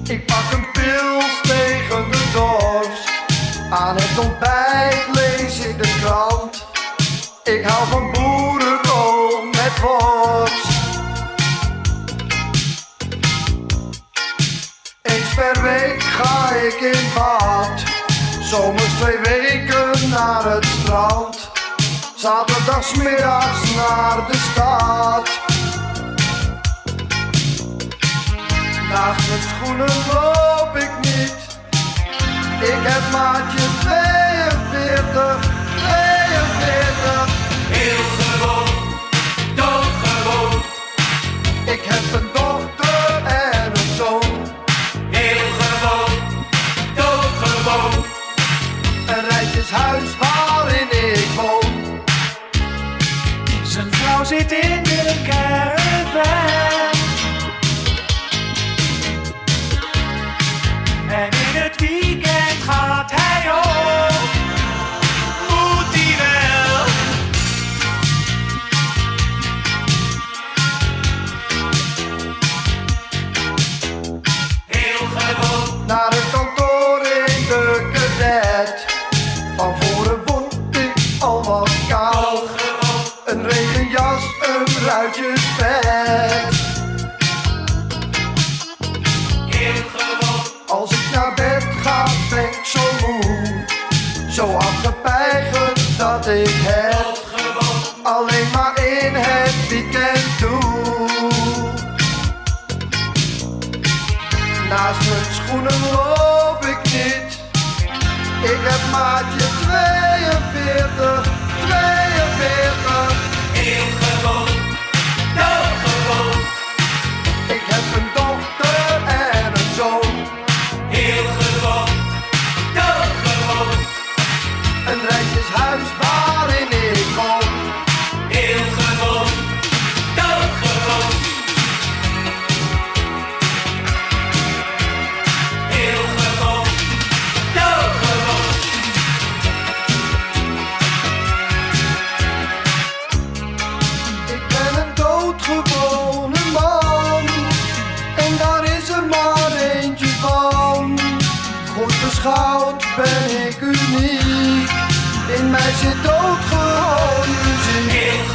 Ik pak een pils tegen de dorst. Aan het ontbijt lees ik de krant. Ik hou van boerenkool met worst. Eens per week ga ik in bad. Zomers 2 weken naar het strand. Zaterdagsmiddags naar de stad. Naast mijn schoenen loop ik niet. Ik heb maatje 42, 42. Heel gewoon, doodgewoon. Ik heb een dochter en een zoon. Heel gewoon, doodgewoon. Een rijtjeshuis waarin ik woon. Zijn vrouw zit in de caravan. En in het weekend gaat hij ook. Moet hij wel? Heel gewoon, Naar het kantoor in de cadet. Van voren word ik al wat koud. doodgewoon. Een regenjas, een ruitjespet. Heel gewoon, Als ik naar bed ga ben ik zo moe. Zo afgepeigerd dat ik het doodgewoon. alleen maar in het weekend doe. Naast mijn schoenen loop ik niet. Ik heb maatje 42, 42. Heel gewoon, doodgewoon. Ik heb een dochter en een zoon. Heel gewoon, doodgewoon. Een rijtjeshuis waarin ik woon. Heel gewoon, doodgewoon. Heel gewoon, doodgewoon. Ik ben een doodgewone man. En daar is er maar eentje van. Goed beschouwd ben ik uniek. In mij zit doodgewoon muziek. Heel